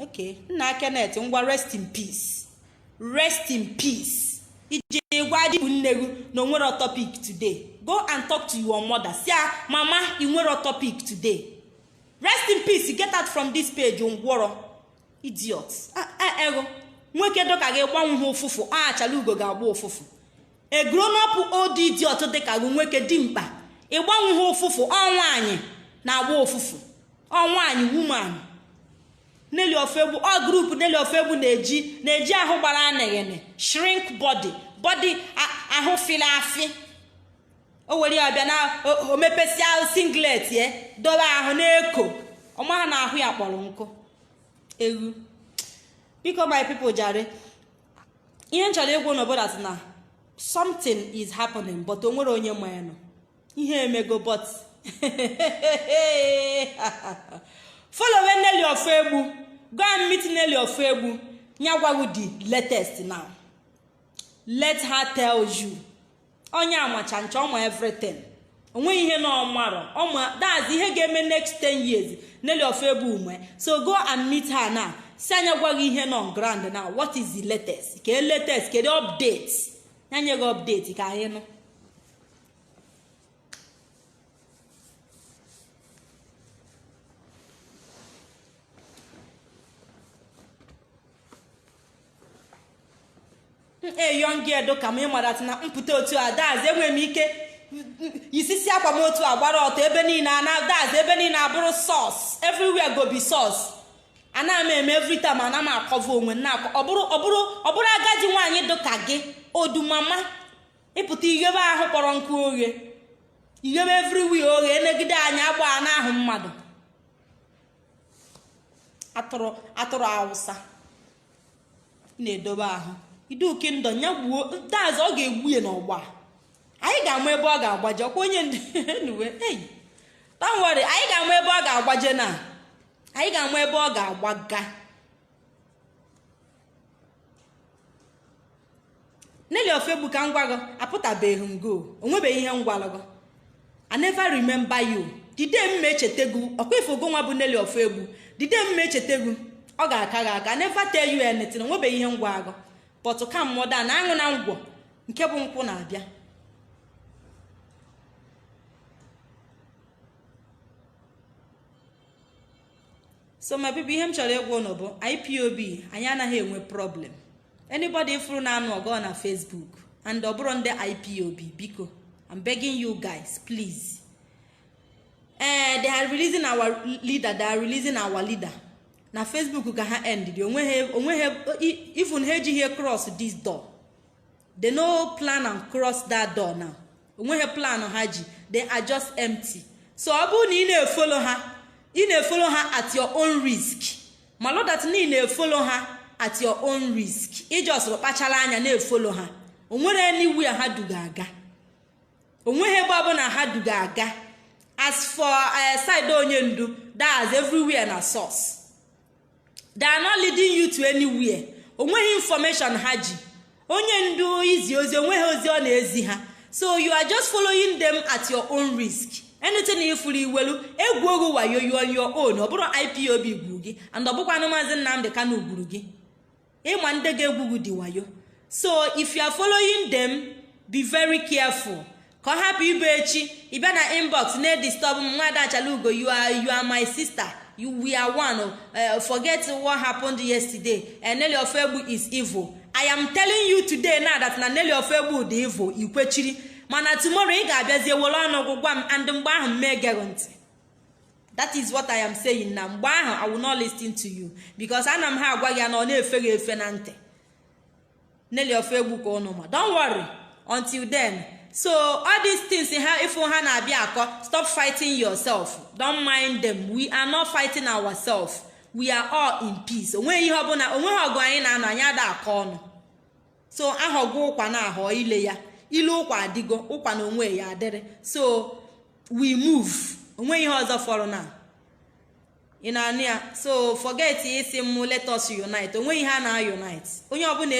Okay, nna Kenneth ngwa rest in peace. Rest in peace. ịgwa di nne gị na onwere topic today. Go and talk to your mother. Say, mama, inwere topic today. Rest in peace. Get out from this page. Ngworo. Idiots. Ego. Nweke doka ge gbanwu ofufu. Chalugo ga-agba ofufu. A grown up old idiot dịka gị nweke dimkpa. Ịgbanwu ofufu. Nwaanyị na-agba ofufu. Nwaanyị woman. Nelly Ofegbu, all group Nelly Ofegbu na-eji ahụ gbara aneghene. Shrink body. Body ahụ fila afi. O were ya bịa na o mepesia singlet ye dobe ahụ na-eko ọma ha na ahụ ya kpọrọ nkụ ewu. Biko my people jare ihe nchọrọ egwu n'obodo asị na something is happening but onwere onye ma ya nọ ihe emego but follow Nelly Ofegbu, go and meet Nelly Ofegbu nyagwagu the latest now. Let her tell you onye amacha ncha ọma everything onwe ihe na ọmaro ọma that's ihe ga-eme next 10 years Nelly Ofegbu ume. So go and meet her now. Si anya gwa gị ihe on ground now. What is the latest? Ke latest ke the update anya go update ka anyị nụ. Young girl do ka me mara tina mpụta otu a daz enwe m ike isisi akwa m otu agbara ọtọ ebe niile ana daz ebe niile abụrụ sauce everywhere go be sauce ana m eme every time ana m akọva onwe na ọbụrụ agadi nwaanyị do ka gị odu mama ịpụta ighebe ahụ kpọrọ nkụ oghe ighebe everywhere oghe enegide anya agba na ahụ mmadụ atụrụ awụsa na-edobe ahụ iduke ndọ nya gbuo daz ọ ga-egbu ya n'ọgba anyị ga-ama ebe ọ ga-agbaje ọkwa onye nduwe don't worry anyị ga-ama ebe ọ ga-agbaje na anyị ga-ama ebe ọ ga-agbaga. Nelly Ofegbu ka ngwa gị apụtabeghị ngo onwebeghị ihe ngwalụgọ. I never remember you. Dide m echetegu ọkwa ifogo nwa bụ Nelly Ofegbu dide m echetegu ọ ga-aka gị aka. I never tell you anything onwebeghị ihe ngwa agọ but ka mmoda na aṅụ na ngwọ nke bụ nkwụ na-abịa. So my people ihe m chọrọ egwu no bụ IPOB anyị anaghị enwe problem. Anybody furu na anụ ọgọ na Facebook and ọ bụrụ ndị IPOB biko I'm begging you guys please. They are releasing our leader, they are releasing our leader. Na Facebook ka ha end di onwe even ha ji here cross this door. They no plan and cross that door now. Onwe plan ha ji, they are just empty. So abu ni na-follow ha, you na-follow her at your own risk. Malo that ni na-follow her at your own risk. I just kpachala anya na-follow her. Onwere anywhere ha duga aga. Onwe ebe ọbụna ha duga aga. As for side onye ndu, that's everywhere na source. They are not leading you to anywhere. Onweghị information ha ji. Onye ndu izi ozi onweghị ozi ọ na-ezi ha. So you are just following them at your own risk. Anything you fully welu egwu ogo wayo you on your own. Ọ bụrụ IPOB gburu gị and ọ bụkwa Maazị Nnamdi Kanu gburu gị. Ịma ndị ga-egwu dị wayo. So if you are following them, be very careful. Ka hapụ ibe echi ịbịa na inbox na disturb Nwada Achalugo, you are my sister. We are one. Forget what happened yesterday. Nelly Ofegbu is evil. I am telling you today now that Nelly Ofegbu the evil. Ikwechiri. Mana tomorrow ị ga-abịazie wolo ọnụ gwa m and mgbe ahụ mee guarantee. That is what I am saying now. Mgbe ahụ I will not listen to you because ana m ha agwa ya na ọ na-efe gị efe na ntị. Nelly Ofegbu ka ọnụ ma. Don't worry until then. So all these things if you have stop fighting yourself. Don't mind them. We are not fighting ourselves. We are all in peace. When you have going on, so ahogo kwa na aho ile ya ilu kwa digo ukwa na onwe ya adere. So we move. When you have follow now. In ania, so forget let us unite. When you have unite. Onye obuna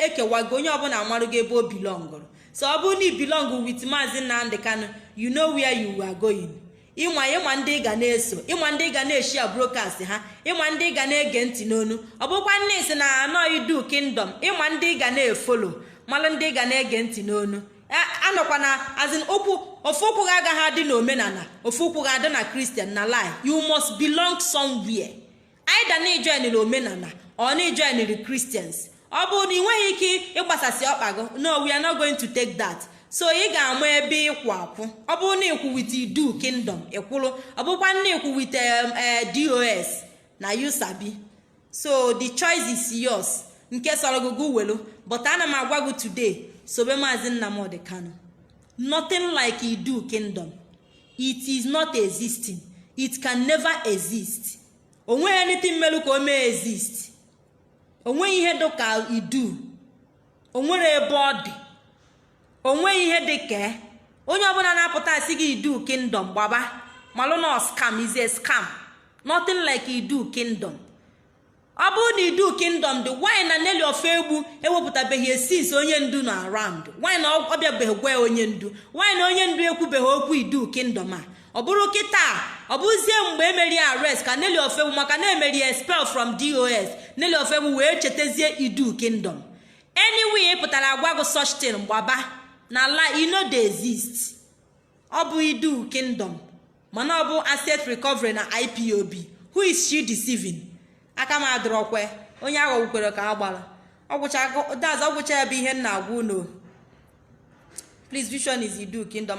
ekewago onye obuna amarugo ebe o belong. So abuni belong with Maazị Nnamdi Kanu, you know where you are going. Ịma ndị ga na-eso, ịma ndị ga na-eshare broadcast ha, ịma ndị ga na-ege ntị n'onu. Ọ bụkwa nne si na anọ idu kingdom, ịma ndị ga na-efollow. malụ ndị ga na-ege ntị n'onu anọkwa na azin ofu okwu ga agaghị adị na omenala ofu okwu ga adị na Christian na lie. You must belong somewhere. Either na join na omenala or na join the Christians. Ọ bụ na ị nweghị ike ịgbasasị ọkpa gị. No, we are not going to take that. So ị ga-ama ebe ịkwụ akwụ. Ọ bụ na ịkwụ with Idu Kingdom ịkwụrụ. Ọ bụkwa na ịkwụ with DOS na you sabi. So the choice is yours. Nke sọrọ gị welu. But ana m agwa gị today, sobe Maazị Nnamdi Kanu. Nothing like Idu Kingdom. It is not existing. It can never exist. Onwe anything melu ka o may exist. Onwe ihe do ka Idu. Onwere ebe ọ dị. Onwe ihe dị ka onye ọbụla na-apụta asị gị Idu Kingdom gbaba. Malụ na scam is a scam. Nothing like Idu Kingdom. Ọ bụrụ na Idu Kingdom dị why na Nelly of Egbu ewepụtabeghị esis onye ndu na around. Why na ọ bịabeghị gwa onye ndu. Why na onye ndu ekwubeghị okwu Idu Kingdom a. Ọ bụrụ kịta ọ bụzie mgbe emeri arrest ka Nelly of Egbu maka na emeri expel from DOS. Nelly of Egbu wee chetezie Idu Kingdom. Anyway pụtara agwa gị such thing gbaba na la ino dey exist. Ọ bụ Idu Kingdom mana ọ bụ asset recovery na IPOB. Who is she deceiving? Aka m adọrọkwe onye aghọgbukwere ka agbara ọgwụcha ya bụ ihe nna agwa unu. Please, vision is Idu Kingdom.